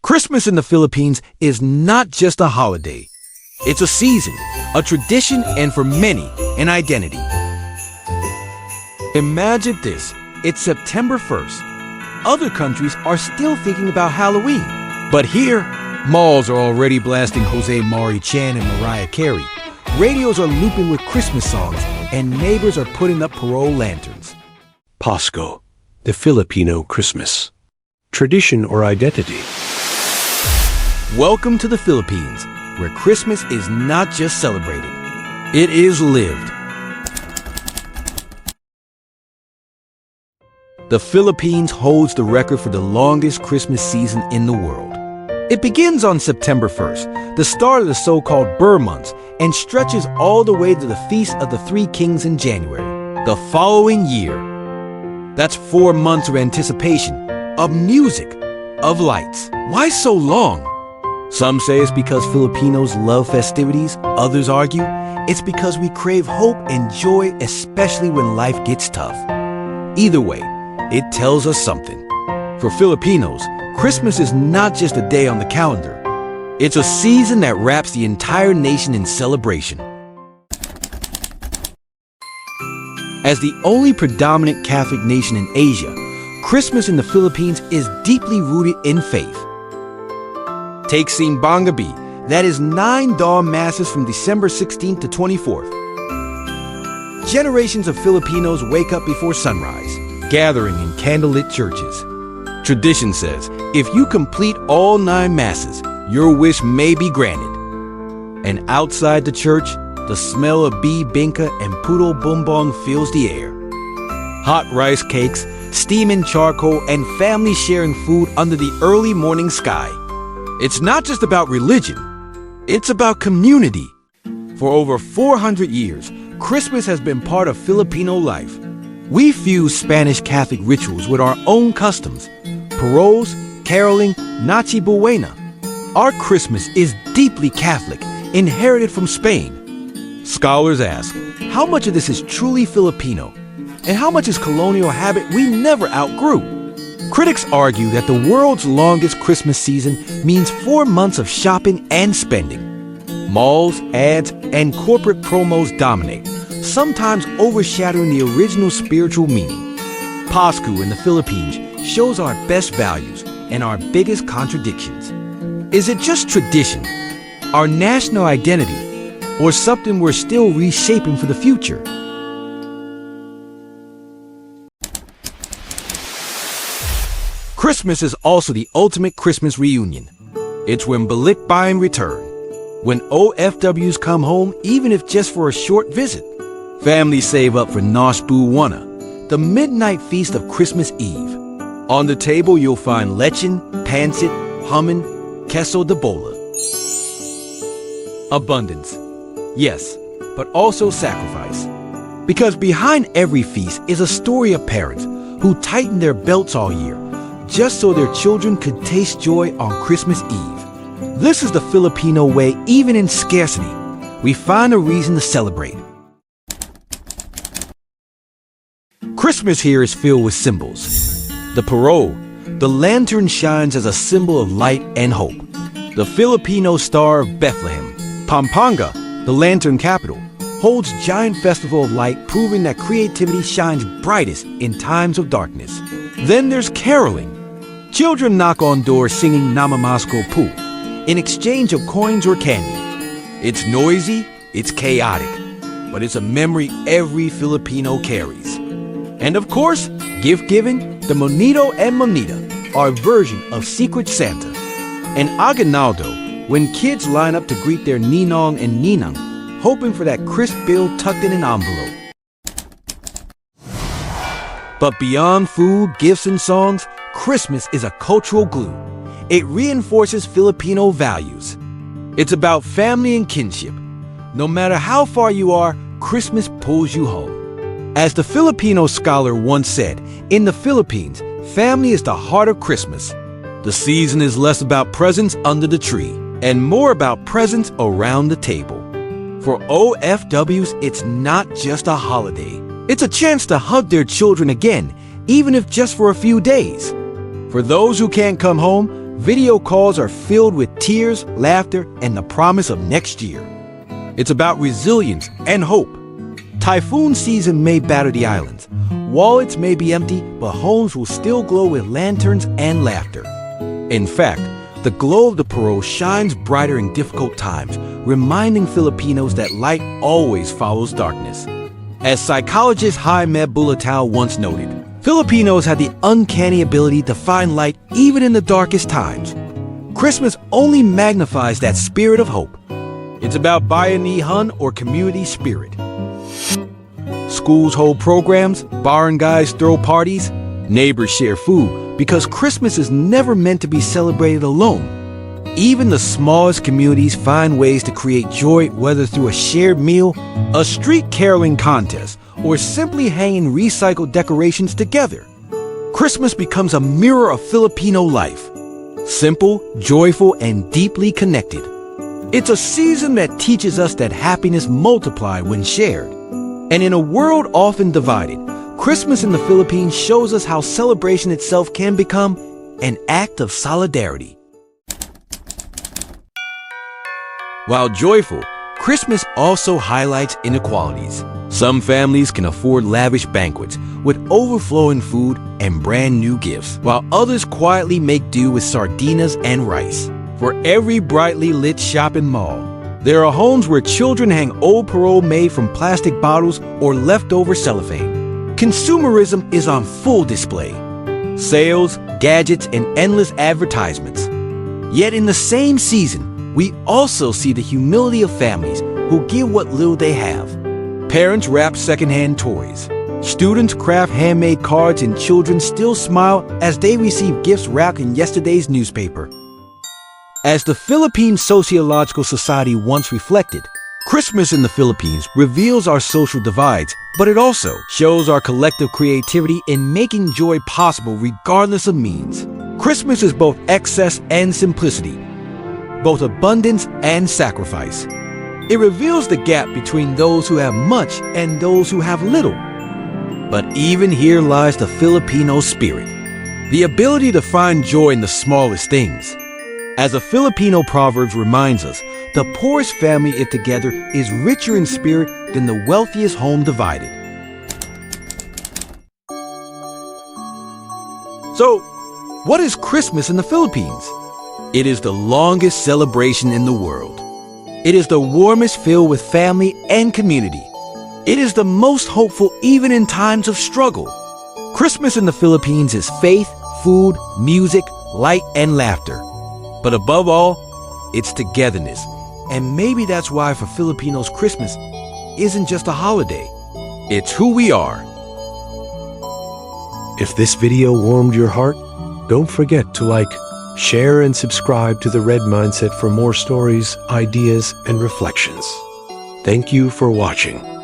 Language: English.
Christmas in the Philippines is not just a holiday. It's a season, a tradition, and for many, an identity. Imagine this, it's September 1st. Other countries are still thinking about Halloween. But here, malls are already blasting Jose Mari Chan and Mariah Carey. Radios are looping with Christmas songs, and neighbors are putting up parole lanterns. Pasko, the Filipino Christmas. Tradition or identity? Welcome to the Philippines, where Christmas is not just celebrated, it is lived. The Philippines holds the record for the longest Christmas season in the world. It begins on September 1st, the start of the so-called Burr months, and stretches all the way to the Feast of the Three Kings in January, the following year. That's 4 months of anticipation, of music, of lights. Why so long? Some say it's because Filipinos love festivities. Others argue it's because we crave hope and joy, especially when life gets tough. Either way, it tells us something. For Filipinos, Christmas is not just a day on the calendar. It's a season that wraps the entire nation in celebration. As the only predominant Catholic nation in Asia, Christmas in the Philippines is deeply rooted in faith. Take Simbang Gabi, that is 9 dawn masses from December 16th to 24th. Generations of Filipinos wake up before sunrise, gathering in candlelit churches. Tradition says, if you complete all 9 masses, your wish may be granted. And outside the church, the smell of bibingka and puto bumbong fills the air. Hot rice cakes, steaming charcoal, and families sharing food under the early morning sky. It's not just about religion, it's about community. For over 400 years, Christmas has been part of Filipino life. We fuse Spanish Catholic rituals with our own customs. Parols, caroling, Noche Buena. Our Christmas is deeply Catholic, inherited from Spain. Scholars ask, how much of this is truly Filipino? And how much is colonial habit we never outgrew? Critics argue that the world's longest Christmas season means 4 months of shopping and spending. Malls, ads, and corporate promos dominate, sometimes overshadowing the original spiritual meaning. Pasko in the Philippines shows our best values and our biggest contradictions. Is it just tradition, our national identity, or something we're still reshaping for the future? Christmas is also the ultimate Christmas reunion. It's when balikbayan return, when OFWs come home even if just for a short visit. Families save up for Noche Buena, the midnight feast of Christmas Eve. On the table you'll find lechon, pancit, hummin, queso de bola. Abundance, yes, but also sacrifice. Because behind every feast is a story of parents who tighten their belts all year, just so their children could taste joy on Christmas Eve. This is the Filipino way. Even in scarcity, we find a reason to celebrate. Christmas here is filled with symbols. The parol, the lantern, shines as a symbol of light and hope. The Filipino Star of Bethlehem, Pampanga, the lantern capital, holds giant festival of light, proving that creativity shines brightest in times of darkness. Then there's caroling. Children knock on doors singing Namamasko Po in exchange of coins or candy. It's noisy, it's chaotic, but it's a memory every Filipino carries. And of course, gift giving, the Monito and Monita, our version of Secret Santa. And Aguinaldo, when kids line up to greet their Ninong and Ninang, hoping for that crisp bill tucked in an envelope. But beyond food, gifts, and songs, Christmas is a cultural glue. It reinforces Filipino values. It's about family and kinship. No matter how far you are, Christmas pulls you home. As the Filipino scholar once said, in the Philippines, family is the heart of Christmas. The season is less about presents under the tree and more about presents around the table. For OFWs, it's not just a holiday. It's a chance to hug their children again, even if just for a few days. For those who can't come home, Video calls are filled with tears, laughter, and the promise of next year. It's about resilience and hope. Typhoon season may batter the islands. Wallets may be empty, but homes will still glow with lanterns and laughter. In fact, the glow of the parols shines brighter in difficult times, reminding Filipinos that light always follows darkness. As psychologist Jaime Bulatao once noted, Filipinos have the uncanny ability to find light even in the darkest times. Christmas only magnifies that spirit of hope. It's about bayanihan or community spirit. Schools hold programs, barangays throw parties, neighbors share food, because Christmas is never meant to be celebrated alone. Even the smallest communities find ways to create joy, whether through a shared meal, a street caroling contest, or simply hanging recycled decorations together. Christmas becomes a mirror of Filipino life. Simple, joyful, and deeply connected. It's a season that teaches us that happiness multiplies when shared. And in a world often divided, Christmas in the Philippines shows us how celebration itself can become an act of solidarity. While joyful, Christmas also highlights inequalities. Some families can afford lavish banquets with overflowing food and brand new gifts, while others quietly make do with sardinas and rice. For every brightly lit shopping mall, there are homes where children hang old parole made from plastic bottles or leftover cellophane. Consumerism is on full display. Sales, gadgets, and endless advertisements. Yet in the same season, we also see the humility of families who give what little they have. Parents wrap secondhand toys. Students craft handmade cards, and children still smile as they receive gifts wrapped in yesterday's newspaper. As the Philippine Sociological Society once reflected, Christmas in the Philippines reveals our social divides, but it also shows our collective creativity in making joy possible regardless of means. Christmas is both excess and simplicity, both abundance and sacrifice. It reveals the gap between those who have much and those who have little. But even here lies the Filipino spirit, the ability to find joy in the smallest things. As a Filipino proverb reminds us, the poorest family, if together, is richer in spirit than the wealthiest home divided. So, what is Christmas in the Philippines? It is the longest celebration in the world. It is the warmest filled with family and community. It is the most hopeful even in times of struggle. Christmas in the Philippines is faith, food, music, light, and laughter. But above all, it's togetherness. And maybe that's why for Filipinos, Christmas isn't just a holiday. It's who we are. If this video warmed your heart, don't forget to like, share, and subscribe to The Red Mindset for more stories, ideas, and reflections. Thank you for watching.